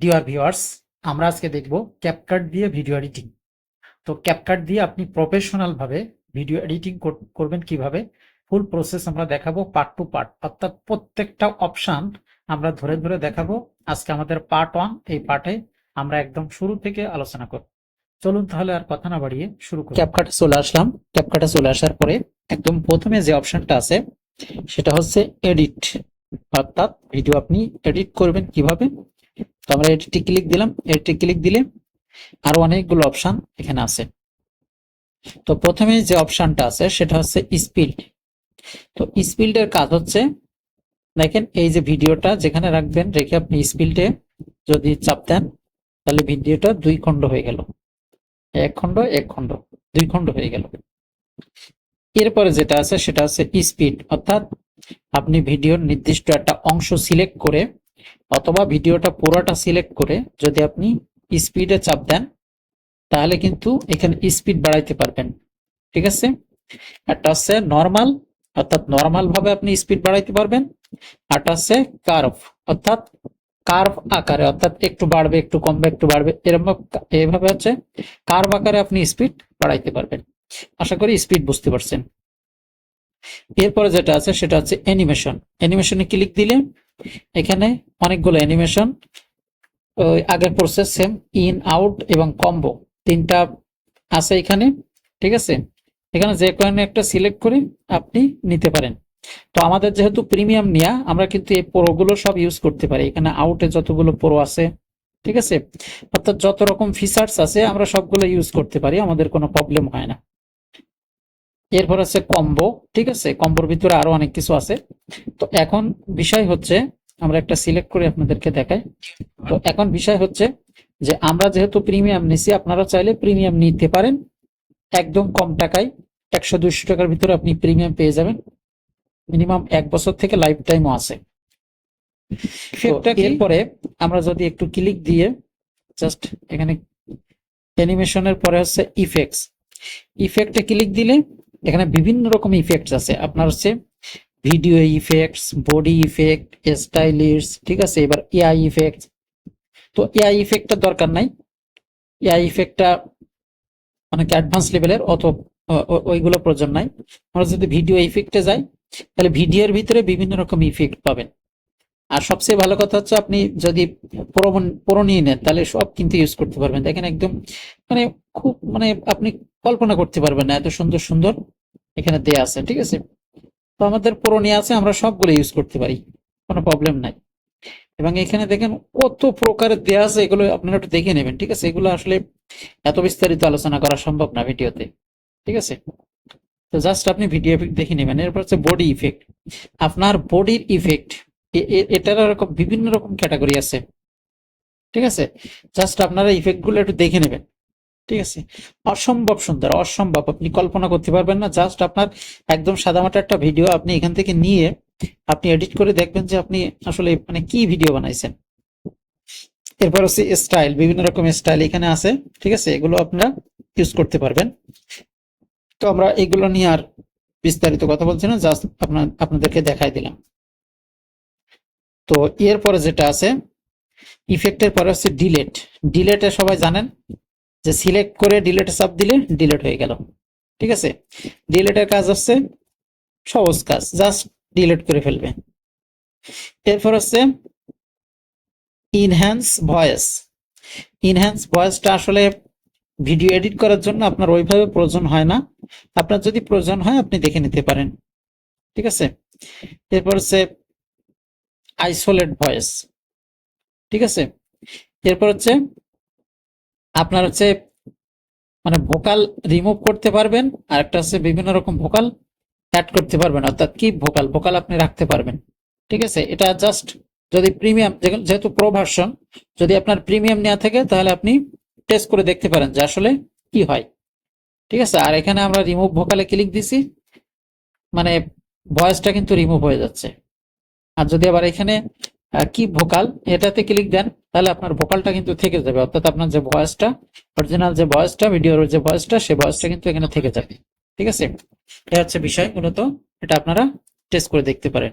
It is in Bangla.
ডিয়ার ভিউয়ার্স, আমরা আজকে দেখব ক্যাপকাট দিয়ে ভিডিও এডিটিং। তো ক্যাপকাট দিয়ে আপনি প্রফেশনাল ভাবে ভিডিও এডিটিং করবেন কিভাবে, ফুল প্রসেস আমরা দেখাবো পার্ট টু পার্ট, অর্থাৎ প্রত্যেকটা অপশন আমরা ধরে ধরে দেখাবো। আজকে আমাদের পার্ট 1, এই পার্টে আমরা একদম শুরু থেকে আলোচনা করব। চলুন তাহলে আর কথা না বাড়িয়ে শুরু করি। ক্যাপকাটে চলে আসলাম। ক্যাপকাটে চলে আসার পরে একদম প্রথমে যে অপশনটা আছে সেটা হচ্ছে এডিট, অর্থাৎ ভিডিও আপনি এডিট করবেন কিভাবে। তো আমরা এডিটে ক্লিক দিলাম। এডিটে ক্লিক দিলে আরো অনেকগুলো অপশন এখানে আছে। তো প্রথমে যে অপশনটা আছে সেটা হচ্ছে স্পিড। তো স্পিডের কাজ হচ্ছে, দেখেন এই যে ভিডিওটা যেখানে রাখবেন, রেখে আপনি স্পিডে যদি চাপ দেন তাহলে ভিডিওটা 2 খণ্ড হয়ে গেল। 1 খণ্ড 1 খণ্ড 2 খণ্ড হয়ে গেল। এরপরে যেটা আছে সেটা হচ্ছে স্পিড, অর্থাৎ আপনি ভিডিওর নির্দিষ্ট একটা অংশ সিলেক্ট করে অথবা ভিডিওটা পুরোটা সিলেক্ট করে যদি আপনি স্পিডে চাপ দেন তাহলে কিন্তু এখানে স্পিড বাড়াইতে পারবেন। ঠিক আছে, একটা হচ্ছে নর্মাল, অর্থাৎ নর্মাল ভাবে আপনি স্পিড বাড়াইতে পারবেন। আরটা হচ্ছে কার্ভ, অর্থাৎ কার্ভ আকারে, অর্থাৎ একটু বাড়বে একটু কমবে একটু বাড়বে, এরকম এইভাবে হচ্ছে কার্ভ আকারে আপনি স্পিড বাড়াইতে পারবেন। আশা করি স্পিড বুঝতে পারছেন। এরপরে যেটা আছে সেটা হচ্ছে অ্যানিমেশন। অ্যানিমেশনে ক্লিক দিলে এখানে অনেকগুলো অ্যানিমেশন, ওই আগের প্রসেস সেম, ইন আউট এবং কম্বো তিনটা আছে এখানে। ঠিক আছে, এখানে যে কোনো একটা সিলেক্ট করে আপনি নিতে পারেন। তো আমাদের যেহেতু প্রিমিয়াম নেওয়া, আমরা কিন্তু এই প্রোগুলো সব ইউজ করতে পারি। এখানে আউটে যতগুলো প্রো আছে, ঠিক আছে, অর্থাৎ যত রকম ফিচার্স আছে আমরা সবগুলো ইউজ করতে পারি, আমাদের কোনো প্রবলেম হয় না। এরপর আছে কম্বো। ঠিক আছে, কম্বোর ভিতরে আরো অনেক কিছু আছে। তো এখন বিষয় হচ্ছে, আমরা একটা সিলেক্ট করে আপনাদেরকে দেখাই। তো এখন বিষয় হচ্ছে যে আমরা যেহেতু প্রিমিয়াম নিছি, আপনারা চাইলে প্রিমিয়াম নিতে পারেন একদম কম টাকায়। 100-200 টাকার ভিতরে আপনি প্রিমিয়াম পেয়ে যাবেন। মিনিমাম 1 বছর থেকে লাইফ টাইমও আছে। এরপরে আমরা যদি একটু ক্লিক দিয়ে জাস্ট এখানে অ্যানিমেশনের পরে হচ্ছে ইফেক্টস। ইফেক্টে ক্লিক দিলে এখানে বিভিন্ন রকম ইফেক্টস আছে। আপনার হচ্ছে video effects, body effect, stylish, ঠিক আছে। এবার এআই ইফেক্ট। তো এআই ইফেক্টটা দরকার নাই, এআই ইফেক্টটা অনেক অ্যাডভান্স লেভেলের, অত ওইগুলো প্রয়োজন নাই। আমরা যদি ভিডিও ইফেক্টে যাই তাহলে ভিডিওর ভিতরে বিভিন্ন রকম ইফেক্ট পাবেন। আর সবচেয়ে ভালো কথা হচ্ছে আপনি যদি প্রো নিয়ে নেন তাহলে সব কিন্তু ইউজ করতে পারবেন। দেখেন একদম মানে খুব মানে আপনি কল্পনা করতে পারবেন না, এত সুন্দর সুন্দর এখানে দেয়া আছে। ঠিক আছে, তো আমাদের প্রো নিয়ে আছে, আমরা সবগুলো ইউজ করতে পারি, কোনো প্রবলেম নাই। এবং এখানে দেখেন কত প্রকারের দেয়া আছে, এগুলো আপনারা একটু দেখে নেবেন। ঠিক আছে, এগুলো আসলে এত বিস্তারিত আলোচনা করা সম্ভব না ভিডিওতে। ঠিক আছে, তো জাস্ট আপনি ভিডিও ইফেক্ট দেখে নেবেন। এরপর হচ্ছে বডি ইফেক্ট। আপনার বডির ইফেক্ট, এটার এরকম বিভিন্ন রকম ক্যাটাগরি আছে। ঠিক আছে, জাস্ট আপনারা ইফেক্ট গুলো একটু দেখে নেবেন। ঠিক আছে, অসম্ভব সুন্দর, অসম্ভব, আপনি কল্পনা করতে পারবেন না। জাস্ট আপনার একদম সাদামাটা একটা ভিডিও আপনি এখান থেকে নিয়ে আপনি এডিট করে দেখবেন যে আপনি আসলে মানে কি ভিডিও বানাইছেন। এরপর হচ্ছে স্টাইল, বিভিন্ন রকম স্টাইল এখানে আছে। ঠিক আছে, এগুলো আপনারা ইউজ করতে পারবেন। তো আমরা এগুলো নিয়ে আর বিস্তারিত কথা বলছি না, জাস্ট আপনাদেরকে দেখাই দিলাম। তো এরপরে যেটা আছে ইফেক্টের পরে হচ্ছে ডিলেট। ডিলেটে সবাই জানেন যে সিলেক্ট করে ডিলেটে চাপ দিলে ডিলেট হয়ে গেল। ঠিক আছে, ডিলেটের কাজ হচ্ছে সহজ কাজ, জাস্ট ডিলেট করে ফেলবে। এরপর হচ্ছে ইনহ্যান্স ভয়েস। ইনহ্যান্স ভয়েসটা আসলে ভিডিও এডিট করার জন্য আপনার ওইভাবে প্রয়োজন হয় না, আপনার যদি প্রয়োজন হয় আপনি দেখে নিতে পারেন। ঠিক আছে, এরপর হচ্ছে আইসোলেট ভয়েস। ঠিক আছে, এরপর হচ্ছে আপনার হচ্ছে মানে ভোকাল রিমুভ করতে পারবেন, আর একটা হচ্ছে বিভিন্ন রকম ভোকাল অ্যাড করতে পারবেন, অর্থাৎ কি ভোকাল ভোকাল আপনি রাখতে পারবেন। ঠিক আছে, এটা জাস্ট যদি প্রিমিয়াম, যেহেতু প্রো ভার্সন, যদি আপনার প্রিমিয়াম নেওয়া থাকে তাহলে আপনি টেস্ট করে দেখতে পারেন যে আসলে কি হয়। ঠিক আছে, আর এখানে আমরা রিমুভ ভোকালে ক্লিক দিছি, মানে ভয়েসটা কিন্তু রিমুভ হয়ে যাচ্ছে। আর যদি আবার এখানে কি ভোকাল এটাতে ক্লিক দেন তাহলে আপনার ভোকালটা কিন্তু থেকে যাবে, অর্থাৎ আপনার যে ভয়েসটা, অরিজিনাল যে ভয়েসটা, ভিডিওর যে ভয়েসটা, সেই ভয়েসটা কিন্তু এখানে থেকে যাবে। ঠিক আছে, এটা হচ্ছে বিষয় মূলত, এটা আপনারা টেস্ট করে দেখতে পারেন।